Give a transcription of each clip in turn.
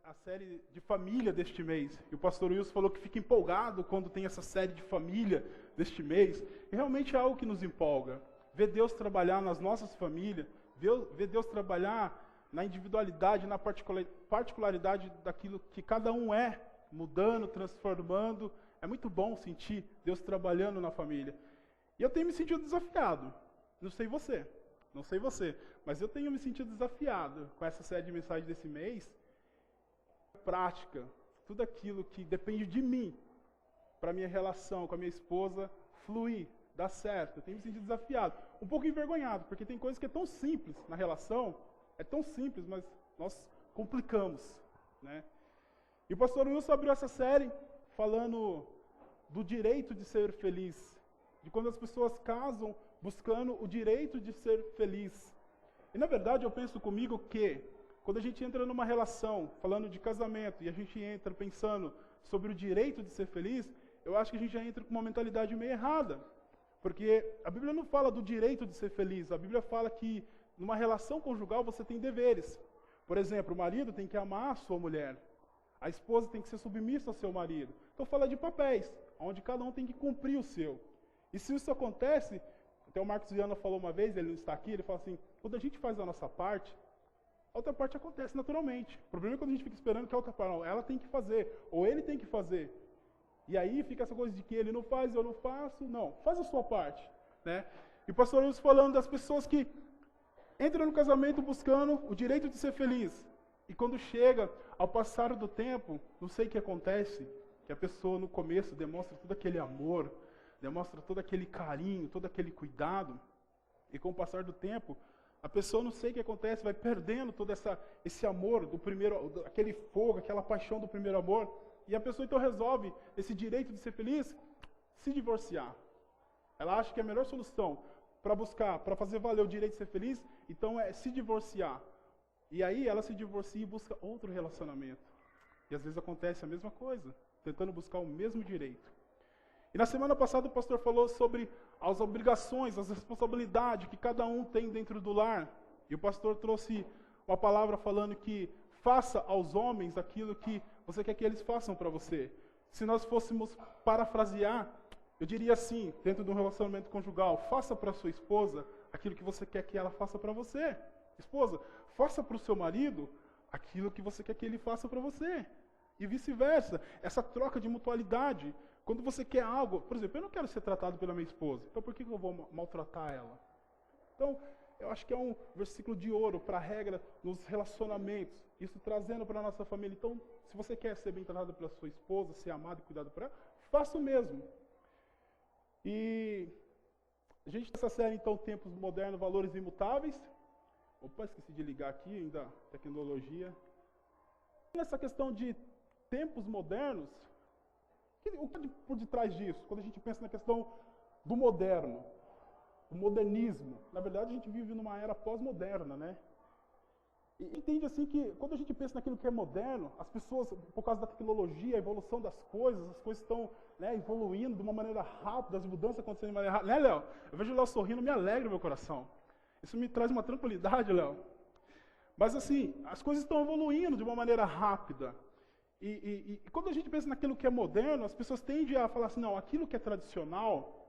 a série de família deste mês. E o pastor Wilson falou que fica empolgado quando tem essa série de família deste mês. E realmente é algo que nos empolga. Ver Deus trabalhar nas nossas famílias, ver Deus trabalhar na individualidade, na particularidade daquilo que cada um é, mudando, transformando. É muito bom sentir Deus trabalhando na família. E eu tenho me sentido desafiado. Não sei você, mas eu tenho me sentido desafiado com essa série de mensagens desse mês. Prática, tudo aquilo que depende de mim, para minha relação com a minha esposa fluir, dar certo. Eu tenho me sentido desafiado, um pouco envergonhado, porque tem coisas que é tão simples na relação, é tão simples, mas nós complicamos, né? E o pastor Wilson abriu essa série falando do direito de ser feliz, de quando as pessoas casam buscando o direito de ser feliz. E na verdade eu penso comigo que quando a gente entra numa relação, falando de casamento, e a gente entra pensando sobre o direito de ser feliz, eu acho que a gente já entra com uma mentalidade meio errada. Porque a Bíblia não fala do direito de ser feliz, a Bíblia fala que numa relação conjugal você tem deveres. Por exemplo, o marido tem que amar a sua mulher, a esposa tem que ser submissa ao seu marido. Então fala de papéis, onde cada um tem que cumprir o seu. E se isso acontece, até o Marcos Viana falou uma vez, ele não está aqui, ele fala assim, quando a gente faz a nossa parte, a outra parte acontece naturalmente. O problema é quando a gente fica esperando que a outra parte, não, ela tem que fazer, ou ele tem que fazer. E aí fica essa coisa de que ele não faz, eu não faço. Não, faz a sua parte, né? E o pastor Wilson falando das pessoas que entram no casamento buscando o direito de ser feliz. E quando chega, ao passar do tempo, não sei o que acontece, que a pessoa no começo demonstra todo aquele amor, demonstra todo aquele carinho, todo aquele cuidado. E com o passar do tempo, a pessoa, não sei o que acontece, vai perdendo todo esse amor do primeiro, aquele fogo, aquela paixão do primeiro amor. E a pessoa então resolve esse direito de ser feliz, se divorciar. Ela acha que a melhor solução para buscar, para fazer valer o direito de ser feliz, então é se divorciar. E aí ela se divorcia e busca outro relacionamento. E às vezes acontece a mesma coisa, tentando buscar o mesmo direito. E na semana passada o pastor falou sobre as obrigações, as responsabilidades que cada um tem dentro do lar. E o pastor trouxe uma palavra falando que faça aos homens aquilo que você quer que eles façam para você. Se nós fôssemos parafrasear, eu diria assim, dentro de um relacionamento conjugal, faça para sua esposa aquilo que você quer que ela faça para você. Esposa, faça para o seu marido aquilo que você quer que ele faça para você. E vice-versa, essa troca de mutualidade. Quando você quer algo, por exemplo, eu não quero ser tratado pela minha esposa, então por que eu vou maltratar ela? Então, eu acho que é um versículo de ouro para a regra nos relacionamentos, isso trazendo para a nossa família. Então, se você quer ser bem tratado pela sua esposa, ser amado e cuidado por ela, faça o mesmo. E a gente tem essa série, então, Tempos Modernos, Valores Imutáveis. Opa, esqueci de ligar aqui, ainda tecnologia. Nessa questão de tempos modernos, o que é por detrás disso? Quando a gente pensa na questão do moderno, o modernismo, na verdade a gente vive numa era pós-moderna, né? E entende assim que quando a gente pensa naquilo que é moderno, as pessoas, por causa da tecnologia, a evolução das coisas, as coisas estão, né, evoluindo de uma maneira rápida, as mudanças acontecendo de maneira rápida. Né, Léo? Eu vejo o Léo sorrindo, me alegra o meu coração. Isso me traz uma tranquilidade, Léo. Mas assim, as coisas estão evoluindo de uma maneira rápida. E quando a gente pensa naquilo que é moderno, as pessoas tendem a falar assim, não, aquilo que é tradicional,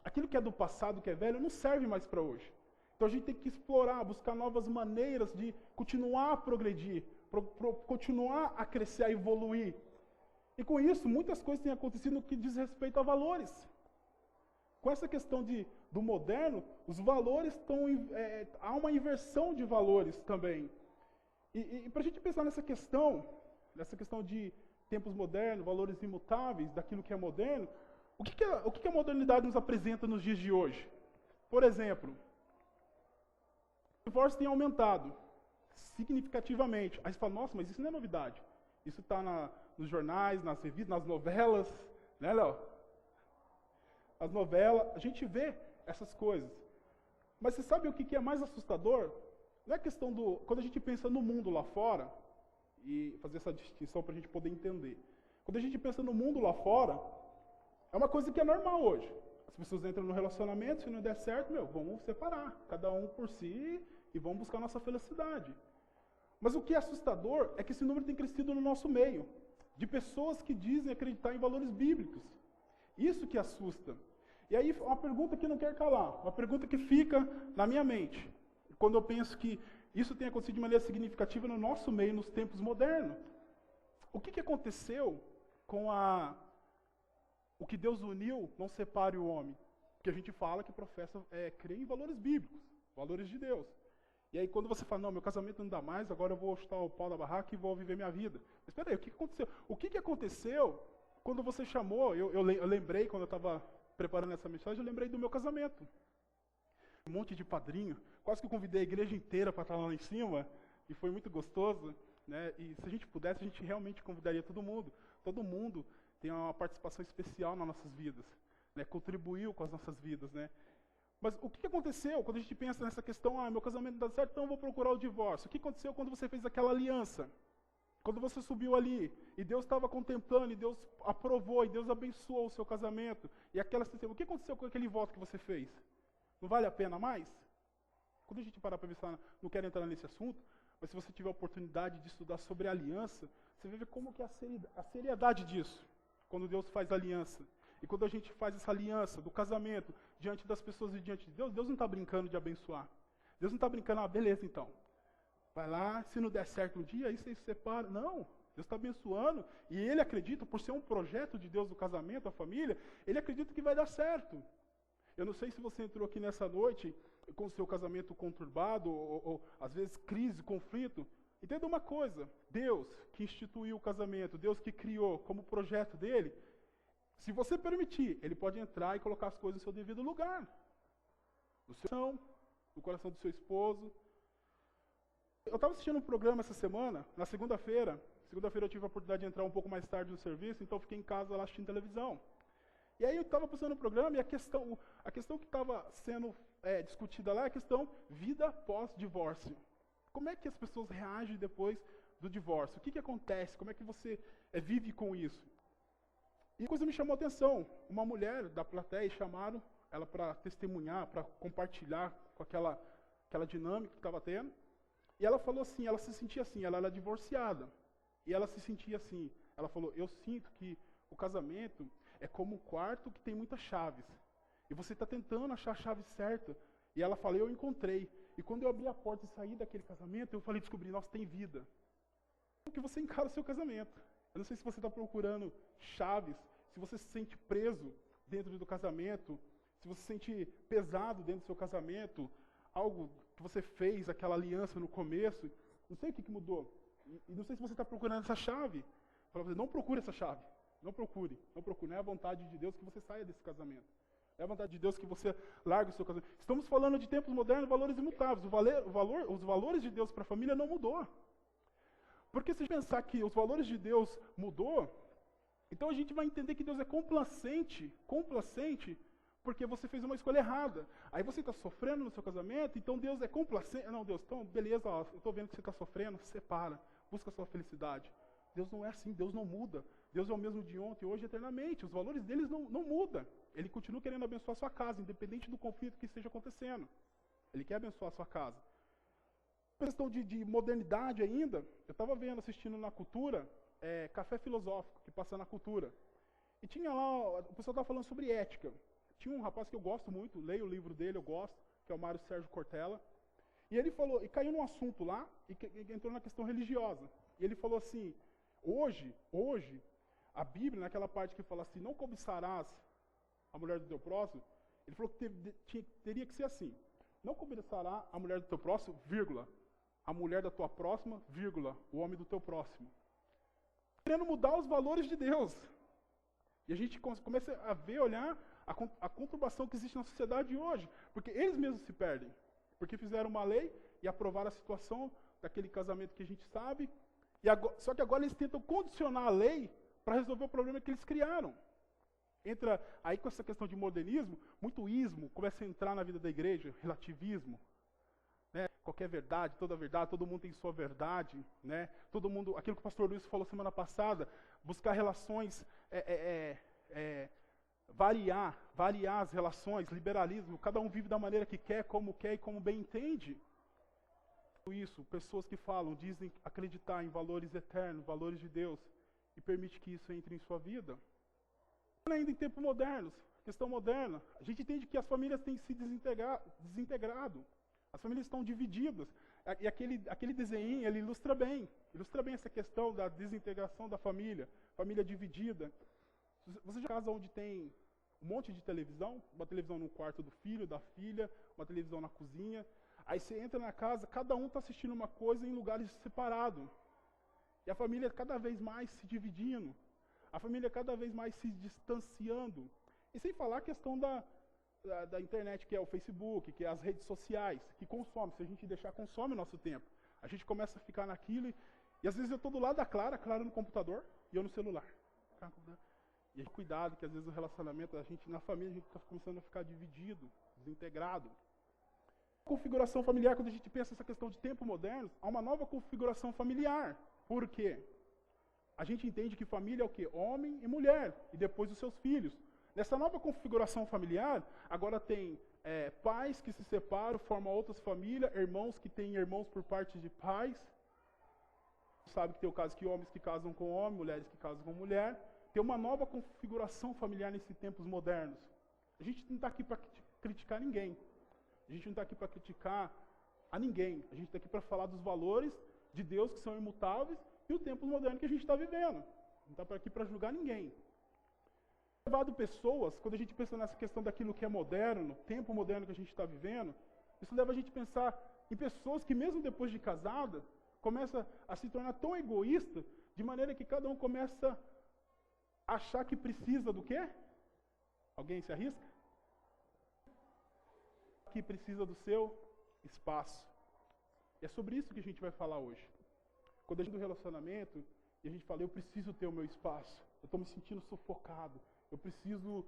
aquilo que é do passado, que é velho, não serve mais para hoje. Então a gente tem que explorar, buscar novas maneiras de continuar a progredir, continuar a crescer, a evoluir. E com isso, muitas coisas têm acontecido no que diz respeito a valores. Com essa questão do moderno, os valores estão... há uma inversão de valores também. E para a gente pensar nessa questão de tempos modernos, valores imutáveis, daquilo que é moderno, o que a modernidade nos apresenta nos dias de hoje? Por exemplo, o divórcio tem aumentado significativamente. Aí você fala, nossa, mas isso não é novidade. Isso está nos jornais, nas revistas, nas novelas, né, Léo? As novelas, a gente vê essas coisas. Mas você sabe o que é mais assustador? Não é questão quando a gente pensa no mundo lá fora, e fazer essa distinção para a gente poder entender. Quando a gente pensa no mundo lá fora, é uma coisa que é normal hoje. As pessoas entram no relacionamento, se não der certo, vamos separar, cada um por si, e vamos buscar nossa felicidade. Mas o que é assustador é que esse número tem crescido no nosso meio, de pessoas que dizem acreditar em valores bíblicos. Isso que assusta. E aí, uma pergunta que não quer calar, uma pergunta que fica na minha mente, quando eu penso que isso tem acontecido de maneira significativa no nosso meio, nos tempos modernos. O que aconteceu com o que Deus uniu, não separe o homem? Porque a gente fala que professa crer em valores bíblicos, valores de Deus. E aí quando você fala, não, meu casamento não dá mais, agora eu vou chutar o pau da barraca e vou viver minha vida. Mas espera aí, o que aconteceu? O que aconteceu quando você chamou? Eu lembrei, quando eu estava preparando essa mensagem, eu lembrei do meu casamento. Um monte de padrinho, quase que eu convidei a igreja inteira para estar lá em cima, e foi muito gostoso, né? E se a gente pudesse, a gente realmente convidaria todo mundo. Todo mundo tem uma participação especial nas nossas vidas, né? Contribuiu com as nossas vidas, né? Mas o que aconteceu quando a gente pensa nessa questão, meu casamento não dá certo, então eu vou procurar o divórcio. O que aconteceu quando você fez aquela aliança? Quando você subiu ali, e Deus estava contemplando, e Deus aprovou, e Deus abençoou o seu casamento, e aquela situação, o que aconteceu com aquele voto que você fez? Não vale a pena mais? Quando a gente parar para pensar, não quero entrar nesse assunto, mas se você tiver a oportunidade de estudar sobre a aliança, você vai ver como que é a seriedade disso, quando Deus faz aliança. E quando a gente faz essa aliança do casamento diante das pessoas e diante de Deus, Deus não está brincando de abençoar. Deus não está brincando, beleza então. Vai lá, se não der certo um dia, aí você se separa. Não, Deus está abençoando. E Ele acredita, por ser um projeto de Deus do casamento, a família, Ele acredita que vai dar certo. Eu não sei se você entrou aqui nessa noite com o seu casamento conturbado, ou às vezes crise, conflito. Entenda uma coisa, Deus que instituiu o casamento, Deus que criou como projeto dele, se você permitir, Ele pode entrar e colocar as coisas no seu devido lugar. No seu coração, no coração do seu esposo. Eu estava assistindo um programa essa semana, na segunda-feira. Segunda-feira eu tive a oportunidade de entrar um pouco mais tarde no serviço, então eu fiquei em casa lá assistindo televisão. E aí eu estava passando no programa e a questão que estava sendo discutida lá é a questão vida pós-divórcio. Como é que as pessoas reagem depois do divórcio? O que acontece? Como é que você vive com isso? E coisa me chamou a atenção. Uma mulher da plateia chamaram ela para testemunhar, para compartilhar com aquela dinâmica que estava tendo. E ela falou assim, ela se sentia assim, ela era divorciada. E ela se sentia assim, ela falou, eu sinto que o casamento é como um quarto que tem muitas chaves. E você está tentando achar a chave certa. E ela falou, eu encontrei. E quando eu abri a porta e saí daquele casamento, eu falei, descobri, nossa, tem vida. Como que você encara o seu casamento? Eu não sei se você está procurando chaves, se você se sente preso dentro do casamento, se você se sente pesado dentro do seu casamento, algo que você fez, aquela aliança no começo, não sei o que mudou. E não sei se você está procurando essa chave. Não procure essa chave. Não procure. Não é a vontade de Deus que você saia desse casamento. É a vontade de Deus que você largue o seu casamento. Estamos falando de tempos modernos, valores imutáveis. Os valores de Deus para a família não mudou. Porque se pensar que os valores de Deus mudou, então a gente vai entender que Deus é complacente, porque você fez uma escolha errada. Aí você está sofrendo no seu casamento, então Deus é complacente. Não, Deus, então, beleza, ó, eu estou vendo que você está sofrendo, separa, busca a sua felicidade. Deus não é assim, Deus não muda. Deus é o mesmo de ontem, hoje e eternamente. Os valores deles não mudam. Ele continua querendo abençoar a sua casa, independente do conflito que esteja acontecendo. Ele quer abençoar a sua casa. Questão de modernidade ainda, eu estava assistindo na Cultura, Café Filosófico, que passa na Cultura. E tinha lá, o pessoal estava falando sobre ética. Tinha um rapaz que eu gosto muito, leio o livro dele, eu gosto, que é o Mário Sérgio Cortella. E ele falou, e caiu num assunto lá, e entrou na questão religiosa. E ele falou assim, hoje, a Bíblia, naquela parte que fala assim, não cobiçarás a mulher do teu próximo, ele falou que teria que ser assim, não cobiçará a mulher do teu próximo, vírgula, a mulher da tua próxima, vírgula, o homem do teu próximo. Querendo mudar os valores de Deus. E a gente começa a ver, olhar a conturbação que existe na sociedade hoje. Porque eles mesmos se perdem. Porque fizeram uma lei e aprovaram a situação daquele casamento que a gente sabe. Só que agora eles tentam condicionar a lei para resolver o problema que eles criaram. Entra aí com essa questão de modernismo, muito ismo começa a entrar na vida da igreja, relativismo. Né? Qualquer verdade, todo mundo tem sua verdade, né? Todo mundo, aquilo que o pastor Luiz falou semana passada, buscar relações, variar as relações, liberalismo, cada um vive da maneira que quer e como bem entende. Isso, pessoas que falam, dizem acreditar em valores eternos, valores de Deus, e permite que isso entre em sua vida. Ainda em tempos modernos, questão moderna, a gente entende que as famílias têm se desintegrado. As famílias estão divididas. E aquele desenho, ele ilustra bem essa questão da desintegração da família dividida. Você já casa onde tem um monte de televisão, uma televisão no quarto do filho, da filha, uma televisão na cozinha. Aí você entra na casa, cada um está assistindo uma coisa em lugares separados. E a família cada vez mais se dividindo. A família cada vez mais se distanciando. E sem falar a questão da internet, que é o Facebook, que é as redes sociais, que consome. Se a gente deixar, consome o nosso tempo. A gente começa a ficar naquilo e às vezes eu estou do lado da Clara no computador e eu no celular. E cuidado, que às vezes o relacionamento, na família, a gente está começando a ficar dividido, desintegrado. Configuração familiar, quando a gente pensa nessa questão de tempo moderno, há uma nova configuração familiar. Por quê? A gente entende que família é o quê? Homem e mulher, e depois os seus filhos. Nessa nova configuração familiar, agora tem pais que se separam, formam outras famílias, irmãos que têm irmãos por parte de pais. Sabe que tem o caso que homens que casam com homem, mulheres que casam com mulher. Tem uma nova configuração familiar nesses tempos modernos. A gente não está aqui para criticar ninguém. A gente não está aqui para criticar a ninguém. A gente está aqui para falar dos valores de Deus que são imutáveis e o tempo moderno que a gente está vivendo. Não está aqui para julgar ninguém. Levado pessoas, quando a gente pensa nessa questão daquilo que é moderno, tempo moderno que a gente está vivendo, isso leva a gente a pensar em pessoas que mesmo depois de casada, começa a se tornar tão egoísta, de maneira que cada um começa a achar que precisa do quê? Alguém se arrisca? Que precisa do seu espaço. E é sobre isso que a gente vai falar hoje. Quando a gente do relacionamento, e a gente fala, eu preciso ter o meu espaço, eu estou me sentindo sufocado, eu preciso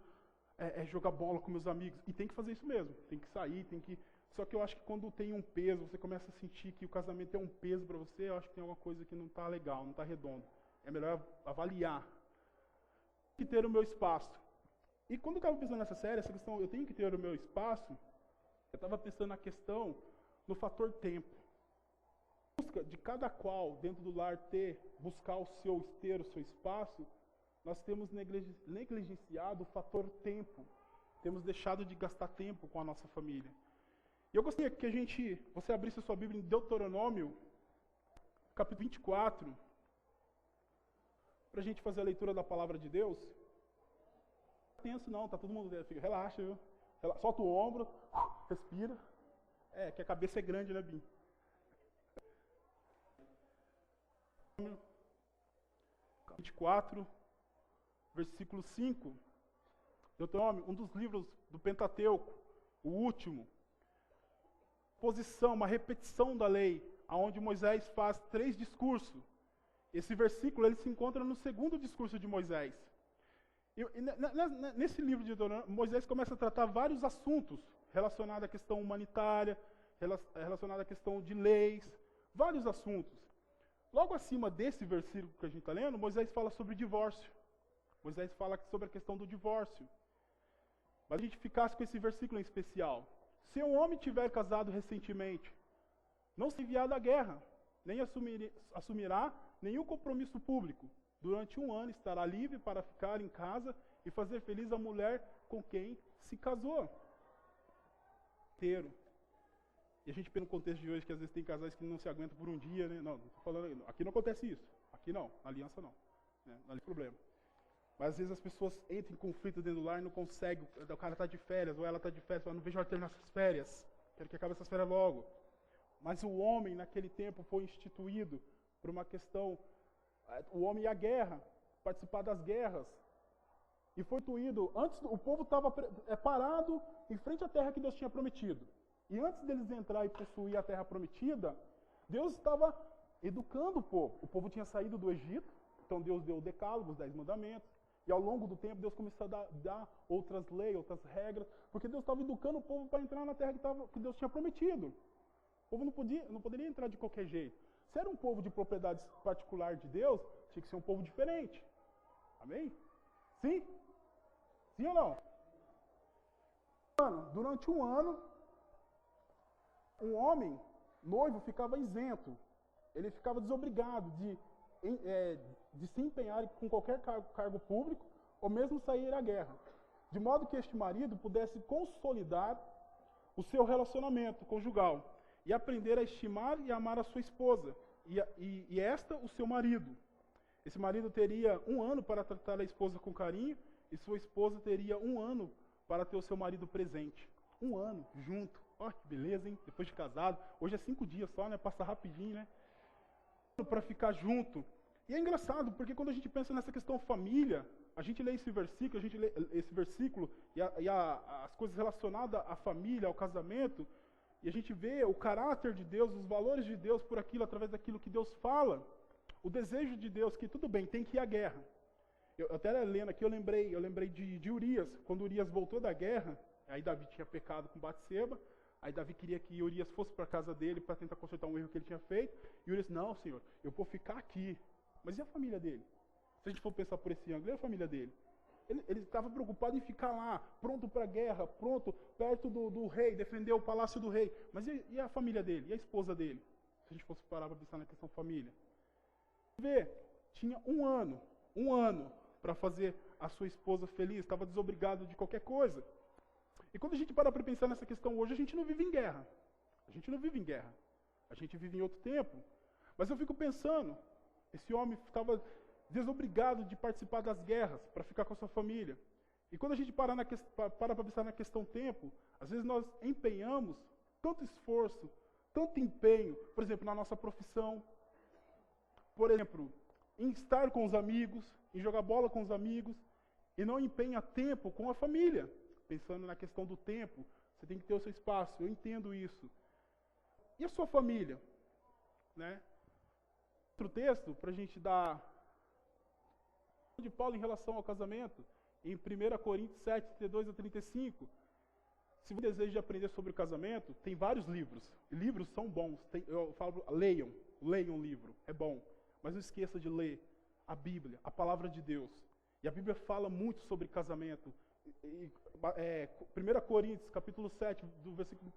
jogar bola com meus amigos. E tem que fazer isso mesmo, tem que sair, tem que... Só que eu acho que quando tem um peso, você começa a sentir que o casamento é um peso para você, eu acho que tem alguma coisa que não está legal, não está redondo. É melhor avaliar. Que ter o meu espaço. E quando eu estava pensando nessa série, essa questão, eu tenho que ter o meu espaço, eu estava pensando na questão no fator tempo. Busca de cada qual, dentro do lar, buscar ter o seu espaço, nós temos negligenciado o fator tempo. Temos deixado de gastar tempo com a nossa família. E eu gostaria que você abrisse a sua Bíblia em Deuteronômio, capítulo 24, para a gente fazer a leitura da palavra de Deus. Não é tenso não, tá todo mundo, relaxa, viu? Solta o ombro, respira. Que a cabeça é grande, né, Bim? 24, versículo 5. Deuteronômio, um dos livros do Pentateuco, o último. Uma repetição da lei, onde Moisés faz 3 discursos. Esse versículo ele se encontra no segundo discurso de Moisés. Nesse livro de Deuteronômio, Moisés começa a tratar vários assuntos relacionados à questão humanitária, relacionados à questão de leis, vários assuntos. Logo acima desse versículo que a gente está lendo, Moisés fala sobre divórcio. Moisés fala sobre a questão do divórcio. Mas a gente ficasse com esse versículo em especial. Se um homem tiver casado recentemente, não se enviar da guerra, nem assumirá nenhum compromisso público. Durante 1 ano estará livre para ficar em casa e fazer feliz a mulher com quem se casou. Inteiro. E a gente pensa no contexto de hoje que às vezes tem casais que não se aguentam por um dia, né? Não estou falando, aqui não acontece isso. Aqui não, na aliança não. Né? Não é problema. Mas às vezes as pessoas entram em conflito dentro do lar e não conseguem, o cara está de férias, ou ela está de férias, fala, não vejo a hora de terminar essas férias, quero que acabe essas férias logo. Mas o homem, naquele tempo, foi instituído por uma questão, o homem ia à guerra, participar das guerras. E foi instituído, antes o povo estava parado em frente à terra que Deus tinha prometido. E antes deles entrar e possuir a terra prometida, Deus estava educando o povo. O povo tinha saído do Egito, então Deus deu o decálogo, os 10 mandamentos. E ao longo do tempo, Deus começou a dar outras leis, outras regras, porque Deus estava educando o povo para entrar na terra que Deus tinha prometido. O povo não poderia entrar de qualquer jeito. Se era um povo de propriedade particular de Deus, tinha que ser um povo diferente. Amém? Sim? Sim ou não? Durante 1 ano, um homem noivo ficava isento, ele ficava desobrigado de se empenhar com qualquer cargo público, ou mesmo sair à guerra, de modo que este marido pudesse consolidar o seu relacionamento conjugal e aprender a estimar e amar a sua esposa, e esta o seu marido. Esse marido teria 1 ano para tratar a esposa com carinho, e sua esposa teria 1 ano para ter o seu marido presente. 1 ano, junto. Ó, que beleza, hein? Depois de casado. Hoje é 5 dias só, né? Passa rapidinho, né? Para ficar junto. E é engraçado, porque quando a gente pensa nessa questão família, a gente lê esse versículo e as coisas relacionadas à família, ao casamento, e a gente vê o caráter de Deus, os valores de Deus por aquilo, através daquilo que Deus fala. O desejo de Deus, que tudo bem, tem que ir à guerra. Eu até lendo aqui, eu lembrei de Urias. Quando Urias voltou da guerra, aí Davi tinha pecado com Batseba, aí Davi queria que Urias fosse para a casa dele para tentar consertar um erro que ele tinha feito, e Urias, não, Senhor, eu vou ficar aqui. Mas e a família dele? Se a gente for pensar por esse ângulo, e a família dele? Ele estava preocupado em ficar lá, pronto para a guerra, pronto, perto do rei, defender o palácio do rei. Mas e a família dele? E a esposa dele? Se a gente fosse parar para pensar na questão família. Vê, tinha 1 ano para fazer a sua esposa feliz, estava desobrigado de qualquer coisa. E quando a gente para pensar nessa questão hoje, a gente não vive em guerra. A gente não vive em guerra. A gente vive em outro tempo. Mas eu fico pensando, esse homem estava desobrigado de participar das guerras para ficar com a sua família. E quando a gente para para pensar na questão tempo, às vezes nós empenhamos tanto esforço, tanto empenho, por exemplo, na nossa profissão, por exemplo, em estar com os amigos, em jogar bola com os amigos, e não empenha tempo com a família. Pensando na questão do tempo, você tem que ter o seu espaço, eu entendo isso. E a sua família? Né? Outro texto, para a gente dar de Paulo em relação ao casamento, em 1 Coríntios 7, 32 a 35. Se você deseja aprender sobre o casamento, tem vários livros. Livros são bons. Eu falo, leiam o livro, é bom. Mas não esqueça de ler a Bíblia, a palavra de Deus. E a Bíblia fala muito sobre casamento. 1 Coríntios, capítulo 7, do versículo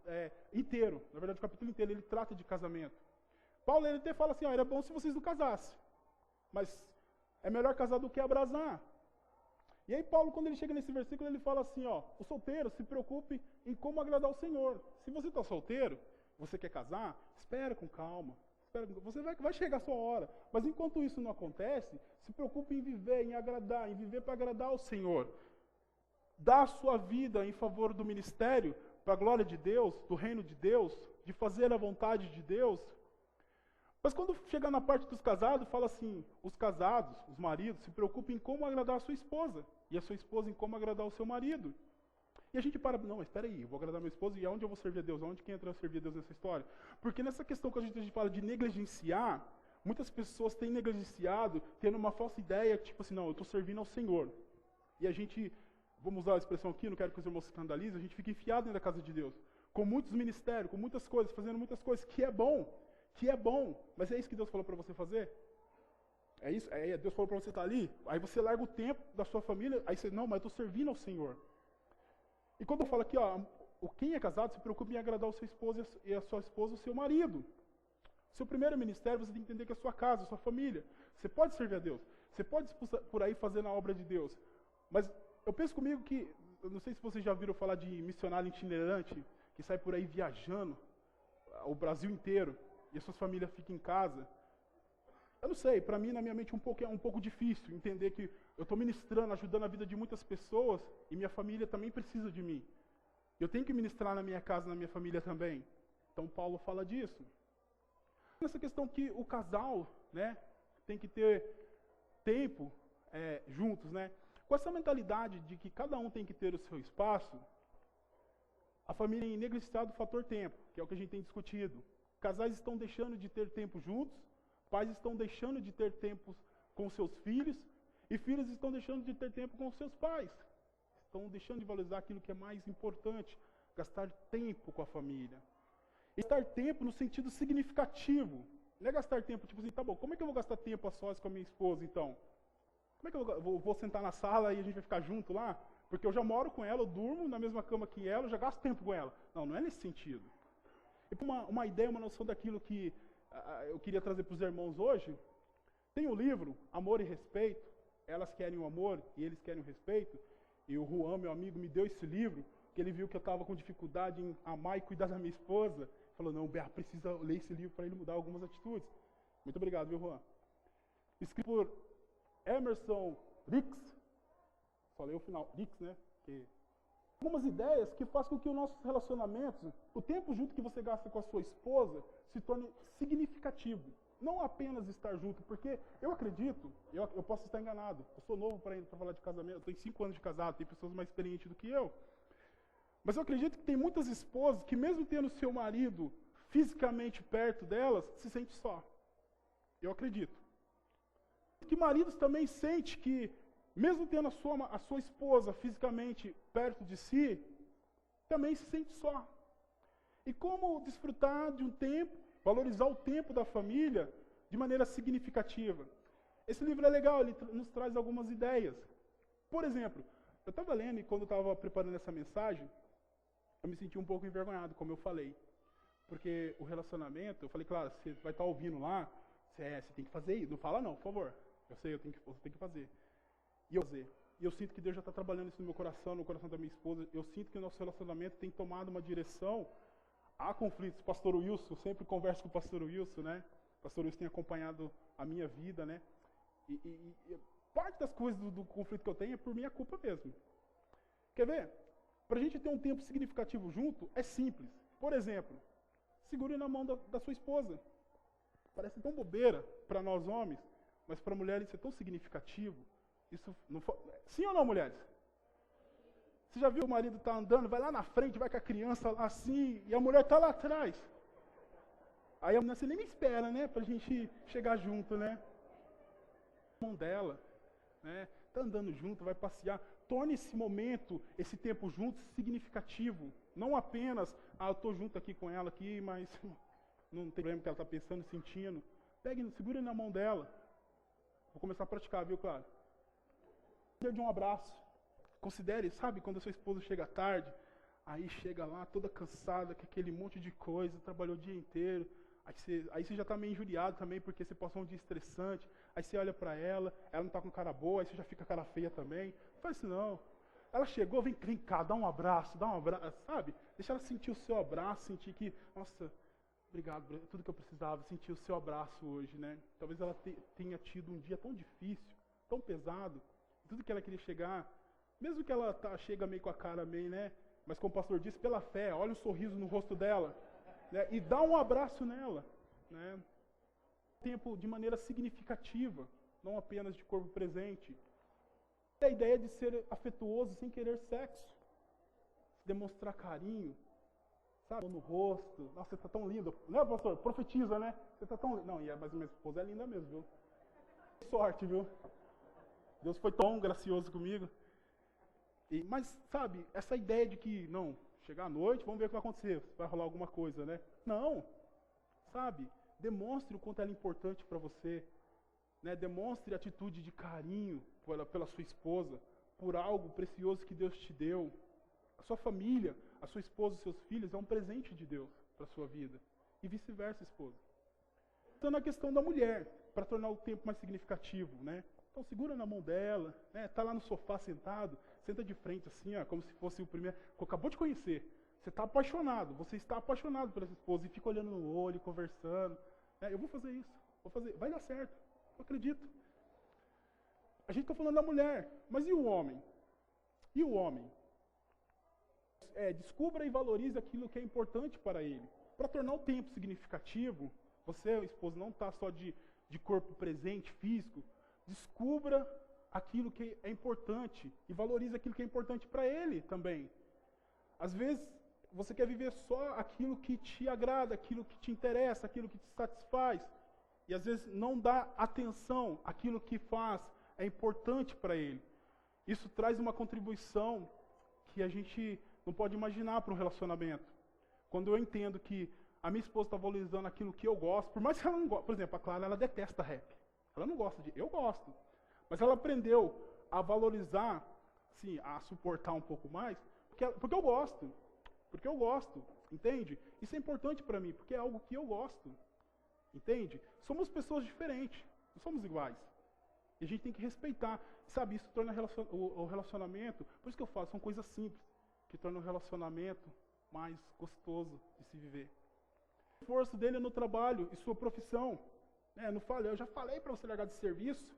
inteiro, na verdade o capítulo inteiro, ele trata de casamento. Paulo ele até fala assim, era bom se vocês não casassem, mas é melhor casar do que abrasar. E aí Paulo, quando ele chega nesse versículo, ele fala assim, o solteiro se preocupe em como agradar o Senhor. Se você está solteiro, você quer casar, espera com calma. Você vai chegar a sua hora. Mas enquanto isso não acontece, se preocupe em viver, em agradar, em viver para agradar ao Senhor. Dá a sua vida em favor do ministério, para a glória de Deus, do reino de Deus, de fazer a vontade de Deus. Mas quando chegar na parte dos casados, fala assim, os casados, os maridos, se preocupem em como agradar a sua esposa, e a sua esposa em como agradar o seu marido. E a gente para, não, mas espera aí, eu vou agradar minha esposa, e aonde eu vou servir a Deus? Aonde que entra servir a Deus nessa história? Porque nessa questão que a gente fala de negligenciar, muitas pessoas têm negligenciado, tendo uma falsa ideia, tipo assim, não, eu estou servindo ao Senhor. E a gente, vamos usar a expressão aqui, não quero que os irmãos se escandalizem, a gente fica enfiado dentro da casa de Deus, com muitos ministérios, com muitas coisas, fazendo muitas coisas, que é bom, mas é isso que Deus falou para você fazer? É isso? Deus falou para você estar ali? Aí você larga o tempo da sua família, aí você, não, mas eu estou servindo ao Senhor. E quando eu falo aqui, quem é casado se preocupe em agradar o seu esposo e a sua esposa, o seu marido. Seu primeiro ministério, você tem que entender que é a sua casa, a sua família. Você pode servir a Deus, você pode por aí fazer a obra de Deus. Mas eu penso comigo que, eu não sei se vocês já viram falar de missionário itinerante, que sai por aí viajando o Brasil inteiro, e as suas famílias ficam em casa. Eu não sei, para mim, na minha mente, é um pouco difícil entender que eu estou ministrando, ajudando a vida de muitas pessoas, e minha família também precisa de mim. Eu tenho que ministrar na minha casa, na minha família também. Então, Paulo fala disso. Nessa questão que o casal, né, tem que ter tempo juntos, né? Com essa mentalidade de que cada um tem que ter o seu espaço, a família tem negligenciado o fator tempo, que é o que a gente tem discutido. Casais estão deixando de ter tempo juntos, pais estão deixando de ter tempo com seus filhos, e filhos estão deixando de ter tempo com seus pais. Estão deixando de valorizar aquilo que é mais importante, gastar tempo com a família. E gastar tempo no sentido significativo. Não é gastar tempo, tipo assim, tá bom, como é que eu vou gastar tempo a sós com a minha esposa, então? Como é que eu vou sentar na sala e a gente vai ficar junto lá? Porque eu já moro com ela, eu durmo na mesma cama que ela, eu já gasto tempo com ela. Não é nesse sentido. E para uma ideia, uma noção daquilo que eu queria trazer para os irmãos hoje, tem o livro Amor e Respeito, Elas Querem o Amor e Eles Querem o Respeito, e o Juan, meu amigo, me deu esse livro, que ele viu que eu estava com dificuldade em amar e cuidar da minha esposa, falou, não, Bea, precisa ler esse livro para ele mudar algumas atitudes. Muito obrigado, viu, Juan? Escrito por Emerson Ricks, só leio o final, Ricks, né? Algumas ideias que fazem com que os nossos relacionamentos, o tempo junto que você gasta com a sua esposa, se torne significativo. Não apenas estar junto, porque eu acredito, eu posso estar enganado, eu sou novo para falar de casamento, eu tenho 5 anos de casado, tem pessoas mais experientes do que eu. Mas eu acredito que tem muitas esposas que mesmo tendo seu marido fisicamente perto delas, se sente só. Eu acredito. Que maridos também sentem que, mesmo tendo a sua esposa fisicamente perto de si, também se sente só. E como desfrutar de um tempo, valorizar o tempo da família de maneira significativa. Esse livro é legal, ele nos traz algumas ideias. Por exemplo, eu estava lendo e quando eu estava preparando essa mensagem, eu me senti um pouco envergonhado, como eu falei. Porque o relacionamento, eu falei, claro, você vai estar ouvindo lá, você tem que fazer isso. Não fala não, por favor. Eu sei, você tem que fazer. E eu sinto que Deus já está trabalhando isso no meu coração, no coração da minha esposa. Eu sinto que o nosso relacionamento tem tomado uma direção. Há conflitos. Pastor Wilson, eu sempre converso com o pastor Wilson, né? O pastor Wilson tem acompanhado a minha vida, né? E parte das coisas do conflito que eu tenho é por minha culpa mesmo. Quer ver? Para a gente ter um tempo significativo junto, é simples. Por exemplo, segure na mão da sua esposa. Parece tão bobeira para nós homens, mas para mulheres isso é tão significativo. Isso não sim ou não, mulheres? Você já viu o marido tá andando, vai lá na frente, vai com a criança lá assim, e a mulher tá lá atrás. Aí a mulher, você nem me espera, né, pra gente chegar junto, né? A mão dela, né? Tá andando junto, vai passear. Torne esse momento, esse tempo junto, significativo. Não apenas, eu tô junto aqui com ela aqui, mas não tem problema que ela tá pensando, sentindo. Pegue, segure na mão dela. Vou começar a praticar, viu, claro? De um abraço. Considere, sabe, quando a sua esposa chega tarde, aí chega lá toda cansada, com aquele monte de coisa, trabalhou o dia inteiro, aí você já está meio injuriado também, porque você passou um dia estressante, aí você olha para ela não está com cara boa, aí você já fica cara feia também. Não faz isso não. Ela chegou, vem cá, dá um abraço, sabe? Deixa ela sentir o seu abraço, sentir que, nossa, obrigado, tudo que eu precisava, sentir o seu abraço hoje, né? Talvez ela tenha tido um dia tão difícil, tão pesado, tudo que ela queria chegar, mesmo que ela chega meio com a cara meio, né? Mas como o pastor disse, pela fé, olha o sorriso no rosto dela, né? E dá um abraço nela, né? Tempo de maneira significativa, não apenas de corpo presente. A ideia de ser afetuoso sem querer sexo, demonstrar carinho, sabe? No rosto, nossa, você tá tão lindo, né, pastor? Profetiza, né? Você tá tão lindo. Não, mas minha esposa é linda mesmo, viu? Sorte, viu? Deus foi tão gracioso comigo. Mas, sabe, essa ideia de que, não, chegar à noite, vamos ver o que vai acontecer, vai rolar alguma coisa, né? Não, sabe, demonstre o quanto ela é importante para você, né? Demonstre atitude de carinho pela sua esposa, por algo precioso que Deus te deu. A sua família, a sua esposa, os seus filhos, é um presente de Deus para a sua vida. E vice-versa, esposa. Então, na questão da mulher, para tornar o tempo mais significativo, né? Então, segura na mão dela, né? Tá lá no sofá sentado, senta de frente assim, ó, como se fosse o primeiro, acabou de conhecer. Você está apaixonado, você está apaixonado pela sua esposa e fica olhando no olho, conversando. Né? Eu vou fazer isso, vai dar certo, eu acredito. A gente está falando da mulher, mas e o homem? E o homem? Descubra e valorize aquilo que é importante para ele. Para tornar o tempo significativo, você, esposa, não está só de corpo presente, físico. Descubra aquilo que é importante e valorize aquilo que é importante para ele também. Às vezes, você quer viver só aquilo que te agrada, aquilo que te interessa, aquilo que te satisfaz. E às vezes não dá atenção àquilo que é importante para ele. Isso traz uma contribuição que a gente não pode imaginar para um relacionamento. Quando eu entendo que a minha esposa está valorizando aquilo que eu gosto, por mais que ela não goste, por exemplo, a Clara, ela detesta rap. Ela não gosta eu gosto. Mas ela aprendeu a valorizar, assim, a suportar um pouco mais, porque eu gosto. porque eu gosto, entende? Isso é importante para mim, porque é algo que eu gosto, entende? Somos pessoas diferentes, não somos iguais. E a gente tem que respeitar, sabe? Isso torna o relacionamento, por isso que eu falo, são coisas simples, que tornam o relacionamento mais gostoso de se viver. O esforço dele é no trabalho e sua profissão. Não fale, eu já falei para você largar de serviço.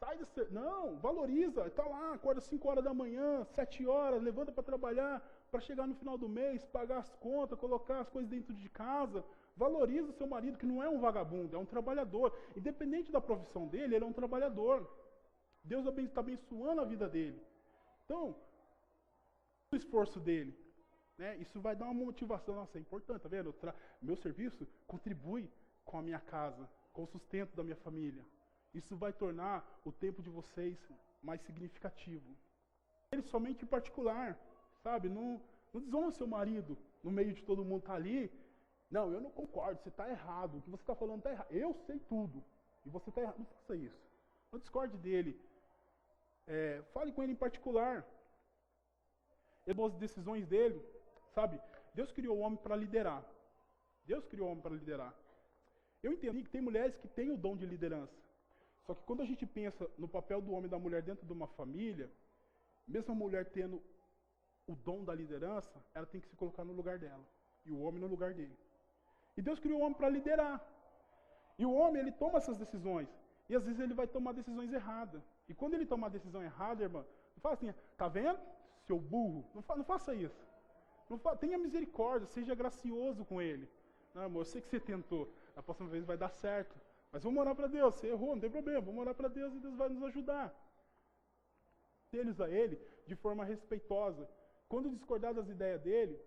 Sai do serviço. Não, valoriza. Está lá, acorda 5 horas da manhã, 7 horas, levanta para trabalhar, para chegar no final do mês, pagar as contas, colocar as coisas dentro de casa. Valoriza o seu marido, que não é um vagabundo, é um trabalhador. Independente da profissão dele, ele é um trabalhador. Deus está abençoando a vida dele. Então, o esforço dele, isso vai dar uma motivação. Nossa, é importante, tá vendo? Meu serviço contribui com a minha casa, com o sustento da minha família. Isso vai tornar o tempo de vocês mais significativo. Ele somente em particular, sabe? Não desonra seu marido no meio de todo mundo tá ali. Não, eu não concordo, você está errado. O que você está falando está errado. Eu sei tudo. E você está errado. Não faça isso. Não discorde dele. Fale com ele em particular. As decisões dele, sabe? Deus criou o homem para liderar. Deus criou o homem para liderar. Eu entendi que tem mulheres que têm o dom de liderança. Só que quando a gente pensa no papel do homem e da mulher dentro de uma família, mesmo a mulher tendo o dom da liderança, ela tem que se colocar no lugar dela. E o homem no lugar dele. E Deus criou o homem para liderar. E o homem, ele toma essas decisões. E às vezes ele vai tomar decisões erradas. E quando ele tomar a decisão errada, irmã, não fala assim, tá vendo, seu burro? Não faça isso. Tenha misericórdia, seja gracioso com ele. Não, amor, eu sei que você tentou. Na próxima vez vai dar certo. Mas vamos orar para Deus. Você errou, não tem problema. Vamos orar para Deus e Deus vai nos ajudar. Eles a ele de forma respeitosa. Quando discordar das ideias dele,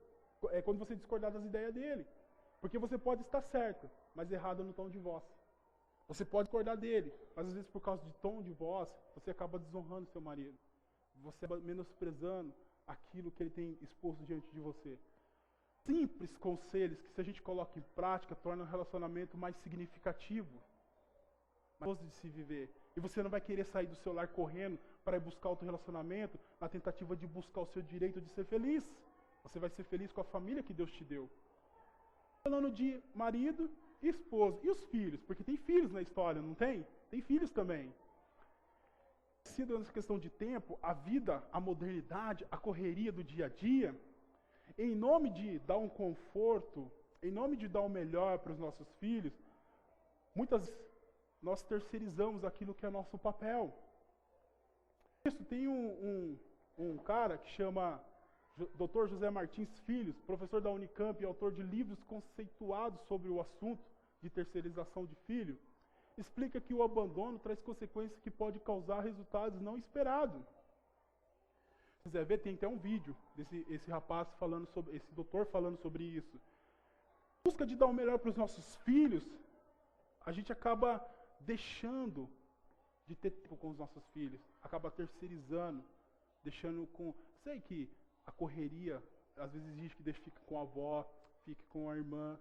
quando você discordar das ideias dele. Porque você pode estar certo, mas errado no tom de voz. Você pode discordar dele, mas às vezes por causa de tom de voz, você acaba desonrando seu marido. Você acaba menosprezando aquilo que ele tem exposto diante de você. Simples conselhos que, se a gente coloca em prática, tornam o relacionamento mais significativo, mais gostoso de se viver. E você não vai querer sair do seu lar correndo para ir buscar outro relacionamento na tentativa de buscar o seu direito de ser feliz. Você vai ser feliz com a família que Deus te deu. Falando de marido e esposa. E os filhos? Porque tem filhos na história, não tem? Tem filhos também. Sendo essa questão de tempo, a vida, a modernidade, a correria do dia a dia, em nome de dar um conforto, em nome de dar o melhor para os nossos filhos, muitas vezes nós terceirizamos aquilo que é nosso papel. Isso tem um cara que chama Dr. José Martins Filhos, professor da Unicamp e autor de livros conceituados sobre o assunto de terceirização de filho, explica que o abandono traz consequências que podem causar resultados não esperados. Se quiser ver, tem até um vídeo desse rapaz falando sobre, esse doutor falando sobre isso. Em busca de dar o melhor para os nossos filhos, a gente acaba deixando de ter tempo com os nossos filhos, acaba terceirizando, deixando com... Sei que a correria, às vezes exige que fique com a avó, fique com a irmã,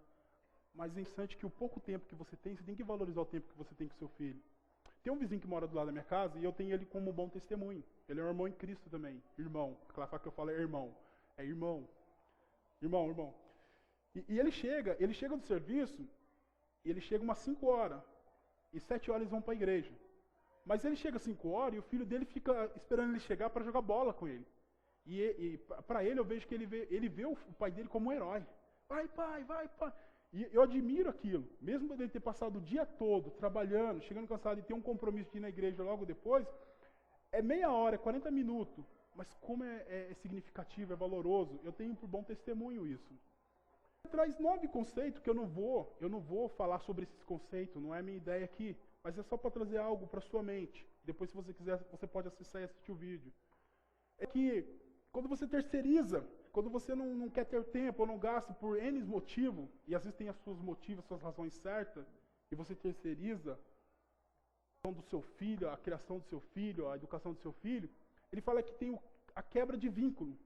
mas é interessante que o pouco tempo que você tem que valorizar o tempo que você tem com seu filho. Tem um vizinho que mora do lado da minha casa e eu tenho ele como um bom testemunho. Ele é um irmão em Cristo também, irmão. Aquela fala que eu falo é irmão. É irmão. Irmão. E ele chega do serviço, e ele chega umas 5 horas, e 7 horas eles vão para a igreja. Mas ele chega às 5 horas e o filho dele fica esperando ele chegar para jogar bola com ele. E para ele eu vejo que ele vê o pai dele como um herói. Vai pai. E eu admiro aquilo. Mesmo ele ter passado o dia todo trabalhando, chegando cansado e ter um compromisso de ir na igreja logo depois, é meia hora, é 40 minutos. Mas como é significativo, é valoroso, eu tenho por bom testemunho isso. Traz 9 conceitos que eu não vou falar sobre esses conceitos, não é a minha ideia aqui, mas é só para trazer algo para sua mente. Depois, se você quiser, você pode acessar e assistir o vídeo. É que quando você terceiriza, quando você não quer ter tempo ou não gasta por N motivo, e às vezes tem os seus motivos, as suas razões certas, e você terceiriza a criação do seu filho, a criação do seu filho, a educação do seu filho, ele fala que tem a quebra de vínculo.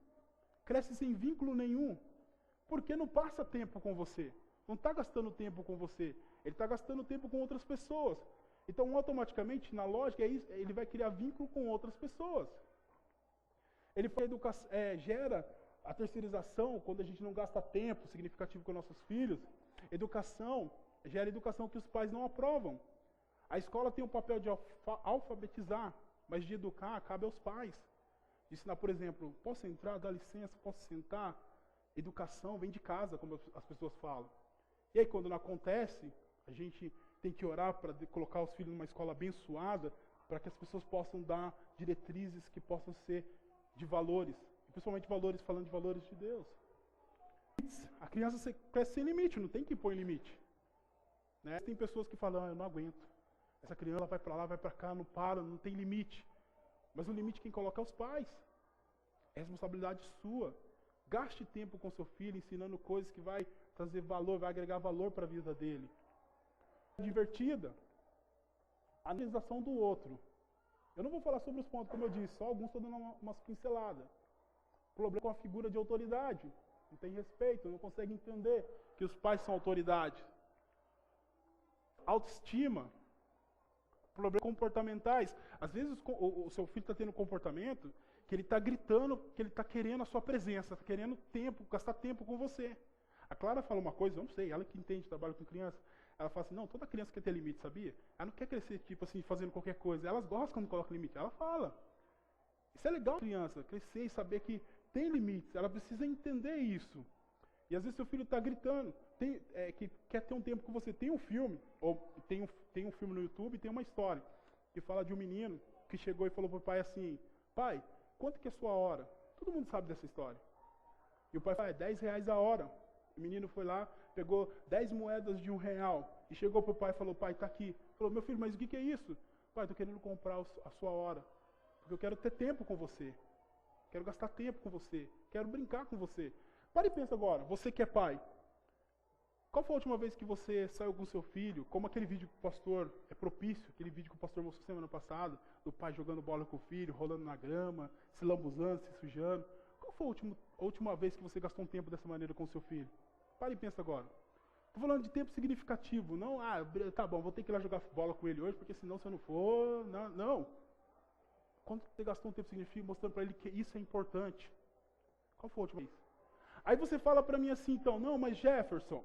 Cresce sem vínculo nenhum, porque não passa tempo com você. Não está gastando tempo com você. Ele está gastando tempo com outras pessoas. Então, automaticamente, na lógica, ele vai criar vínculo com outras pessoas. Ele gera A terceirização, quando a gente não gasta tempo significativo com nossos filhos, educação gera educação que os pais não aprovam. A escola tem o papel de alfabetizar, mas de educar cabe aos pais. De ensinar, por exemplo, posso entrar, dá licença, posso sentar? Educação vem de casa, como as pessoas falam. E aí, quando não acontece, a gente tem que orar para colocar os filhos numa escola abençoada, para que as pessoas possam dar diretrizes que possam ser de valores, principalmente valores, falando de valores de Deus. A criança cresce sem limite, não tem que impor limite. Né? Tem pessoas que falam, eu não aguento. Essa criança vai para lá, vai para cá, não para, não tem limite. Mas o limite quem coloca é os pais. É responsabilidade sua. Gaste tempo com seu filho, ensinando coisas que vai trazer valor, vai agregar valor para a vida dele. Divertida. A analisação do outro. Eu não vou falar sobre os pontos, como eu disse, só alguns estou dando umas pinceladas. Problema com a figura de autoridade. Não tem respeito, não consegue entender que os pais são autoridade. Autoestima. Problemas comportamentais. Às vezes o seu filho está tendo um comportamento que ele está gritando, que ele está querendo a sua presença, está querendo tempo, gastar tempo com você. A Clara fala uma coisa, eu não sei, ela que entende, trabalha com criança. Ela fala assim, não, toda criança quer ter limite, sabia? Ela não quer crescer, tipo assim, fazendo qualquer coisa. Elas gostam quando coloca limite. Ela fala. Isso é legal, criança, crescer e saber que tem limites. Ela precisa entender isso. E às vezes seu filho está gritando, que quer ter um tempo com você. Tem um filme, ou tem um filme no YouTube, tem uma história, que fala de um menino que chegou e falou para o pai assim, pai, quanto que é a sua hora? Todo mundo sabe dessa história. E o pai falou, R$10 a hora. O menino foi lá, pegou 10 moedas de R$1 e chegou para o pai e falou, pai, está aqui. Falou, meu filho, mas o que é isso? Pai, estou querendo comprar a sua hora, porque eu quero ter tempo com você. Quero gastar tempo com você. Quero brincar com você. Para e pensa agora, você que é pai. Qual foi a última vez que você saiu com seu filho? Como aquele vídeo que o pastor é propício, aquele vídeo que o pastor mostrou semana passada, do pai jogando bola com o filho, rolando na grama, se lambuzando, se sujando. Qual foi a última vez que você gastou um tempo dessa maneira com seu filho? Para e pensa agora. Estou falando de tempo significativo, não, tá bom, vou ter que ir lá jogar bola com ele hoje, porque senão se eu não for, não. Quando você gastou um tempo significativo mostrando para ele que isso é importante? Qual foi a última vez? Aí você fala para mim assim, então, não, mas Jefferson,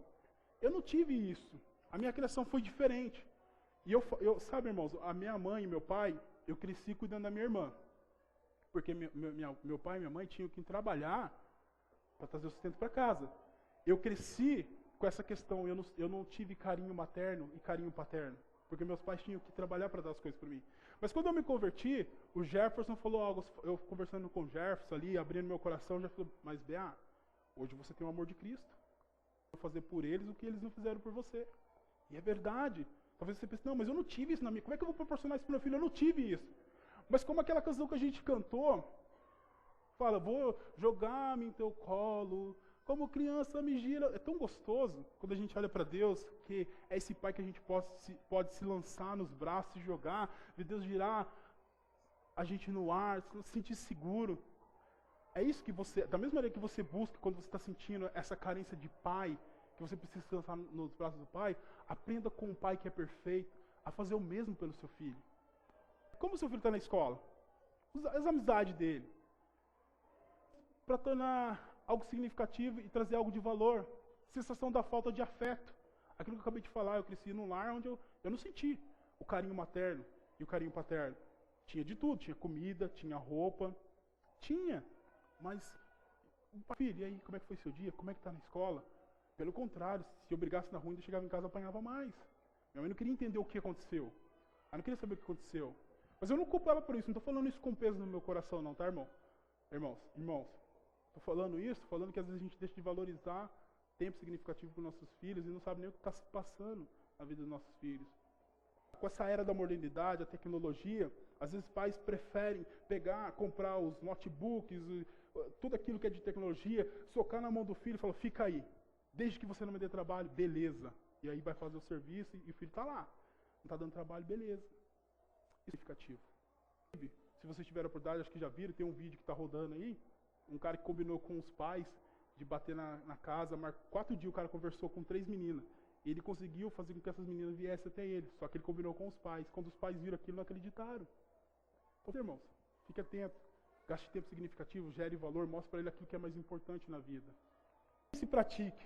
eu não tive isso. A minha criação foi diferente. E sabe, irmãos, a minha mãe e meu pai, eu cresci cuidando da minha irmã. Porque meu pai e minha mãe tinham que trabalhar para trazer o sustento para casa. Eu cresci com essa questão, eu não tive carinho materno e carinho paterno. Porque meus pais tinham que trabalhar para dar as coisas para mim. Mas quando eu me converti, o Jefferson falou algo, eu conversando com o Jefferson ali, abrindo meu coração, já falou, mas Bea, hoje você tem o amor de Cristo. Vou fazer por eles o que eles não fizeram por você. E é verdade. Talvez você pense, não, mas eu não tive isso na minha. Como é que eu vou proporcionar isso para meu filho? Eu não tive isso. Mas como aquela canção que a gente cantou, fala, vou jogar-me em teu colo, como criança me gira. É tão gostoso quando a gente olha para Deus, que é esse pai que a gente pode se lançar nos braços e jogar, ver Deus girar a gente no ar, se sentir seguro. É isso que você, da mesma maneira que você busca quando você está sentindo essa carência de pai, que você precisa se lançar nos braços do pai, aprenda com um pai que é perfeito a fazer o mesmo pelo seu filho. Como o seu filho está na escola? As amizades dele. Para tornar algo significativo e trazer algo de valor. Sensação da falta de afeto. Aquilo que eu acabei de falar, eu cresci num lar onde eu não senti o carinho materno e o carinho paterno. Tinha de tudo, tinha comida, tinha roupa, tinha. Mas, filho, e aí, como é que foi seu dia? Como é que está na escola? Pelo contrário, se eu brigasse na rua, eu chegava em casa e apanhava mais. Minha mãe não queria entender o que aconteceu. Ela não queria saber o que aconteceu. Mas eu não culpo ela por isso, não estou falando isso com peso no meu coração não, tá, irmão? Irmãos, estou falando isso, falando que às vezes a gente deixa de valorizar tempo significativo com nossos filhos e não sabe nem o que está se passando na vida dos nossos filhos. Com essa era da modernidade, a tecnologia, às vezes pais preferem comprar os notebooks, tudo aquilo que é de tecnologia, socar na mão do filho e falar, fica aí, desde que você não me dê trabalho, beleza. E aí vai fazer o serviço e o filho está lá. Não está dando trabalho, beleza. Significativo. Se vocês tiveram a oportunidade, acho que já viram, tem um vídeo que está rodando aí, um cara que combinou com os pais de bater na casa, 4 dias o cara conversou com 3 meninas. E ele conseguiu fazer com que essas meninas viessem até ele. Só que ele combinou com os pais. Quando os pais viram aquilo, não acreditaram. Então, irmãos, fique atento. gaste tempo significativo, gere valor, mostre para ele aquilo que é mais importante na vida. Se pratique.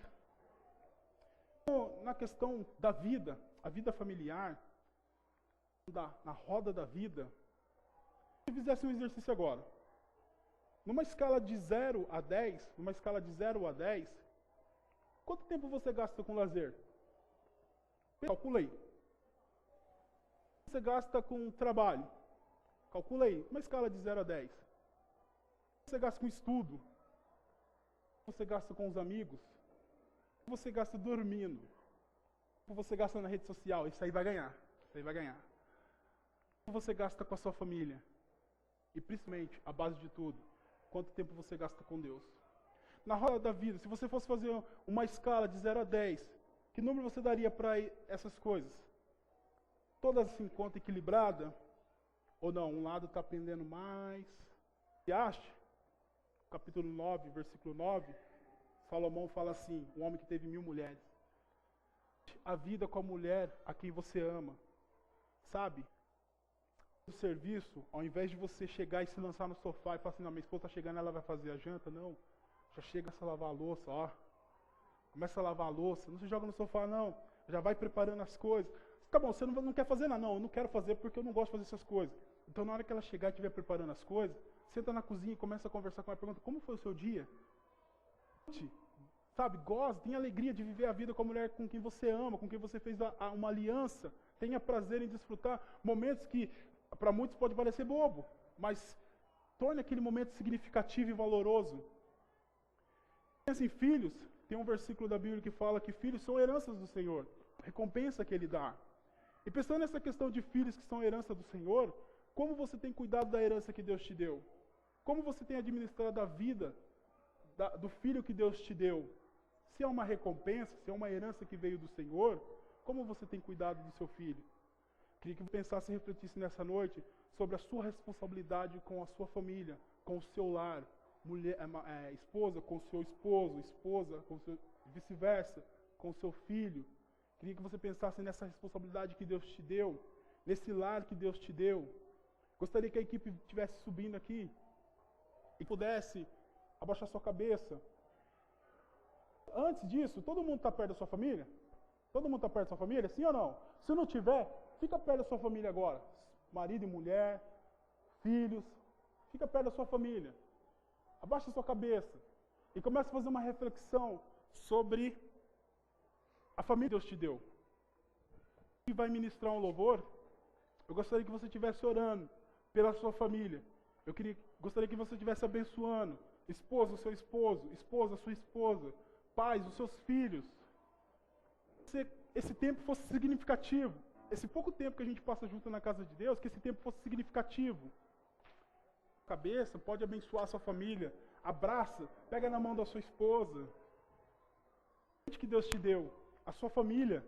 Na questão da vida, a vida familiar, na roda da vida, se fizesse um exercício agora, numa escala de 0 a 10, quanto tempo você gasta com lazer? Calcula aí. Você gasta com trabalho? Calcula aí. Uma escala de 0 a 10. Você gasta com estudo? Você gasta com os amigos? Você gasta dormindo? Você gasta na rede social? Isso aí vai ganhar. Você gasta com a sua família? E principalmente, a base de tudo, quanto tempo você gasta com Deus? Na roda da vida, se você fosse fazer uma escala de 0 a 10, que número você daria para essas coisas? Todas se encontram equilibradas? Ou não? Um lado está pendendo mais? E acha? Capítulo 9, versículo 9, Salomão fala assim, um homem que teve 1000 mulheres. A vida com a mulher a quem você ama. Sabe? O serviço, ao invés de você chegar e se lançar no sofá e falar assim, não, minha esposa está chegando, ela vai fazer a janta, não. Já chega a lavar a louça, ó. Começa a lavar a louça, não se joga no sofá, não. Já vai preparando as coisas. Tá bom, você não quer fazer nada, não, eu não quero fazer porque eu não gosto de fazer essas coisas. Então, na hora que ela chegar e estiver preparando as coisas, senta na cozinha e começa a conversar com ela, pergunta, como foi o seu dia? Sabe, goste, tenha alegria de viver a vida com a mulher com quem você ama, com quem você fez uma aliança. Tenha prazer em desfrutar momentos que, para muitos, pode parecer bobo, mas torne aquele momento significativo e valoroso. Pensa em filhos, tem um versículo da Bíblia que fala que filhos são heranças do Senhor, recompensa que Ele dá. E pensando nessa questão de filhos que são herança do Senhor, como você tem cuidado da herança que Deus te deu? Como você tem administrado a vida do filho que Deus te deu? Se é uma recompensa, se é uma herança que veio do Senhor, como você tem cuidado do seu filho? Queria que você pensasse e refletisse nessa noite sobre a sua responsabilidade com a sua família, com o seu lar, mulher, esposa com o seu esposo, esposa com o seu, vice-versa, com o seu filho. Queria que você pensasse nessa responsabilidade que Deus te deu, nesse lar que Deus te deu. Gostaria que a equipe estivesse subindo aqui e pudesse abaixar sua cabeça. Antes disso, todo mundo está perto da sua família? Todo mundo está perto da sua família? Sim ou não? Se não tiver, fica perto da sua família agora. Marido e mulher, filhos, fica perto da sua família. Abaixa a sua cabeça e comece a fazer uma reflexão sobre a família que Deus te deu. E vai ministrar um louvor, eu gostaria que você estivesse orando pela sua família. Gostaria que você estivesse abençoando. Esposa, o seu esposo. Esposa, a sua esposa. Pais, os seus filhos. Esse tempo fosse significativo. Esse pouco tempo que a gente passa junto na casa de Deus, que esse tempo fosse significativo. Cabeça, pode abençoar a sua família. Abraça, pega na mão da sua esposa. O que Deus te deu? A sua família.